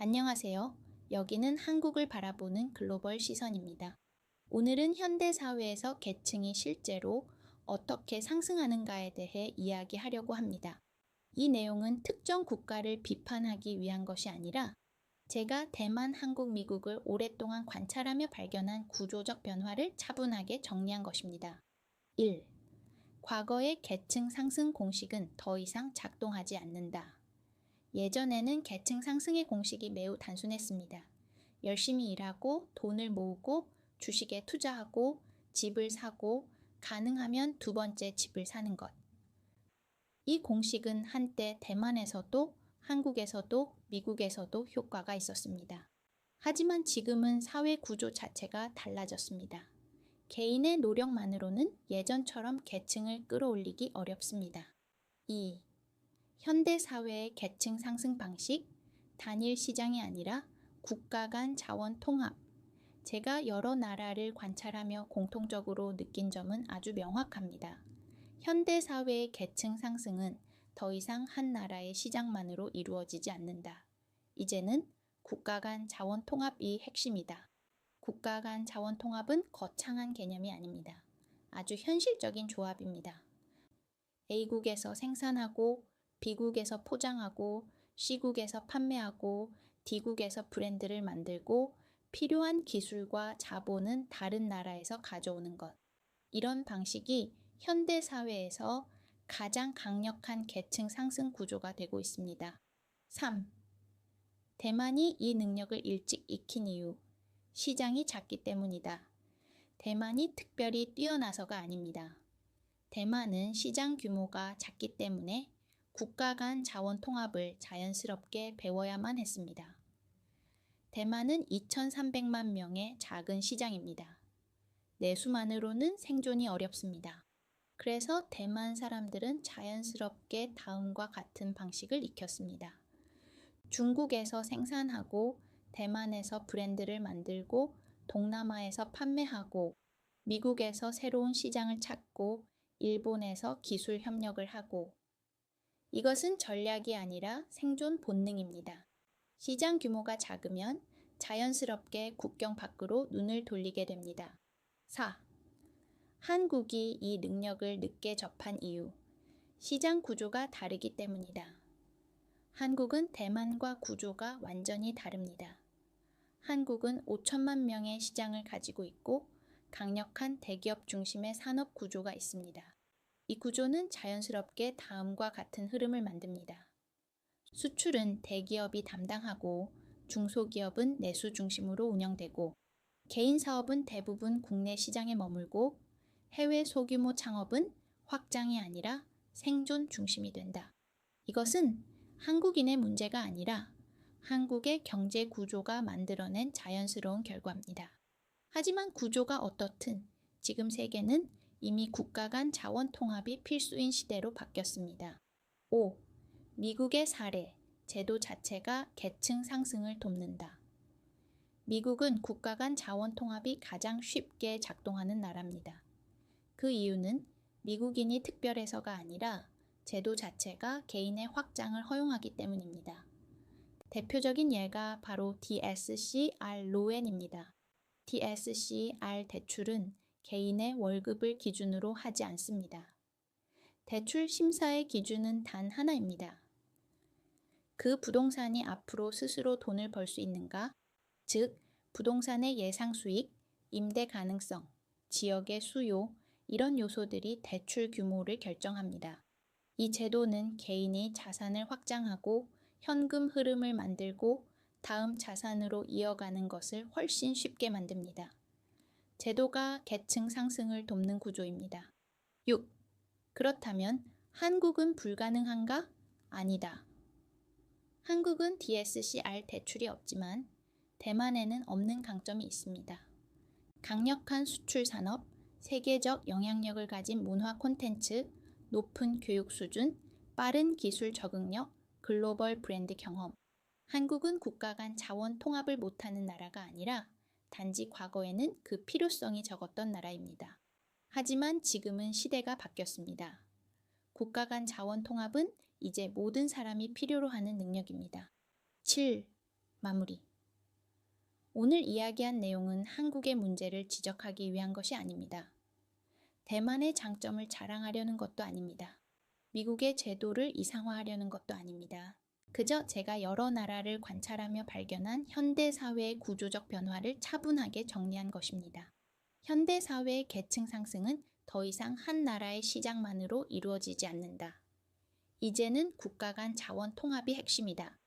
안녕하세요. 여기는 한국을 바라보는 글로벌 시선입니다. 오늘은 현대 사회에서 계층이 실제로 어떻게 상승하는가에 대해 이야기하려고 합니다. 이 내용은 특정 국가를 비판하기 위한 것이 아니라 제가 대만, 한국, 미국을 오랫동안 관찰하며 발견한 구조적 변화를 차분하게 정리한 것입니다. 1. 과거의 계층 상승 공식은 더 이상 작동하지 않는다. 예전에는 계층 상승의 공식이 매우 단순했습니다. 열심히 일하고 돈을 모으고 주식에 투자하고 집을 사고 가능하면 두 번째 집을 사는 것. 이 공식은 한때 대만에서도 한국에서도 미국에서도 효과가 있었습니다. 하지만 지금은 사회 구조 자체가 달라졌습니다. 개인의 노력만으로는 예전처럼 계층을 끌어올리기 어렵습니다. 2. 현대 사회의 계층 상승 방식, 단일 시장이 아니라 국가 간 자원 통합. 제가 여러 나라를 관찰하며 공통적으로 느낀 점은 아주 명확합니다. 현대 사회의 계층 상승은 더 이상 한 나라의 시장만으로 이루어지지 않는다. 이제는 국가 간 자원 통합이 핵심이다. 국가 간 자원 통합은 거창한 개념이 아닙니다. 아주 현실적인 조합입니다. A국에서 생산하고 B국에서 포장하고 C국에서 판매하고 D국에서 브랜드를 만들고 필요한 기술과 자본은 다른 나라에서 가져오는 것. 이런 방식이 현대 사회에서 가장 강력한 계층 상승 구조가 되고 있습니다. 3. 대만이 이 능력을 일찍 익힌 이유. 시장이 작기 때문이다. 대만이 특별히 뛰어나서가 아닙니다. 대만은 시장 규모가 작기 때문에 국가 간 자원 통합을 자연스럽게 배워야만 했습니다. 대만은 2,300만 명의 작은 시장입니다. 내수만으로는 생존이 어렵습니다. 그래서 대만 사람들은 자연스럽게 다음과 같은 방식을 익혔습니다. 중국에서 생산하고 대만에서 브랜드를 만들고 동남아에서 판매하고 미국에서 새로운 시장을 찾고 일본에서 기술 협력을 하고 이것은 전략이 아니라 생존 본능입니다. 시장 규모가 작으면 자연스럽게 국경 밖으로 눈을 돌리게 됩니다. 4. 한국이 이 능력을 늦게 접한 이유. 시장 구조가 다르기 때문이다. 한국은 대만과 구조가 완전히 다릅니다. 한국은 5천만 명의 시장을 가지고 있고 강력한 대기업 중심의 산업 구조가 있습니다. 이 구조는 자연스럽게 다음과 같은 흐름을 만듭니다. 수출은 대기업이 담당하고 중소기업은 내수 중심으로 운영되고 개인 사업은 대부분 국내 시장에 머물고 해외 소규모 창업은 확장이 아니라 생존 중심이 된다. 이것은 한국인의 문제가 아니라 한국의 경제 구조가 만들어낸 자연스러운 결과입니다. 하지만 구조가 어떻든 지금 세계는 이미 국가 간 자원 통합이 필수인 시대로 바뀌었습니다. 5. 미국의 사례, 제도 자체가 계층 상승을 돕는다. 미국은 국가 간 자원 통합이 가장 쉽게 작동하는 나라입니다. 그 이유는 미국인이 특별해서가 아니라 제도 자체가 개인의 확장을 허용하기 때문입니다. 대표적인 예가 바로 DSCR 로엔입니다. DSCR 대출은 개인의 월급을 기준으로 하지 않습니다. 대출 심사의 기준은 단 하나입니다. 그 부동산이 앞으로 스스로 돈을 벌 수 있는가? 즉, 부동산의 예상 수익, 임대 가능성, 지역의 수요, 이런 요소들이 대출 규모를 결정합니다. 이 제도는 개인이 자산을 확장하고 현금 흐름을 만들고 다음 자산으로 이어가는 것을 훨씬 쉽게 만듭니다. 제도가 계층 상승을 돕는 구조입니다. 6. 그렇다면 한국은 불가능한가? 아니다. 한국은 DSCR 대출이 없지만 대만에는 없는 강점이 있습니다. 강력한 수출 산업, 세계적 영향력을 가진 문화 콘텐츠, 높은 교육 수준, 빠른 기술 적응력, 글로벌 브랜드 경험. 한국은 국가 간 자원 통합을 못하는 나라가 아니라 단지 과거에는 그 필요성이 적었던 나라입니다. 하지만 지금은 시대가 바뀌었습니다. 국가 간 자원 통합은 이제 모든 사람이 필요로 하는 능력입니다. 7. 마무리. 오늘 이야기한 내용은 한국의 문제를 지적하기 위한 것이 아닙니다. 대만의 장점을 자랑하려는 것도 아닙니다. 미국의 제도를 이상화하려는 것도 아닙니다. 그저 제가 여러 나라를 관찰하며 발견한 현대 사회의 구조적 변화를 차분하게 정리한 것입니다. 현대 사회의 계층 상승은 더 이상 한 나라의 시장만으로 이루어지지 않는다. 이제는 국가 간 자원 통합이 핵심이다.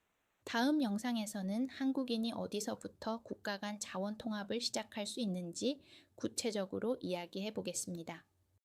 다음 영상에서는 한국인이 어디서부터 국가 간 자원 통합을 시작할 수 있는지 구체적으로 이야기해 보겠습니다.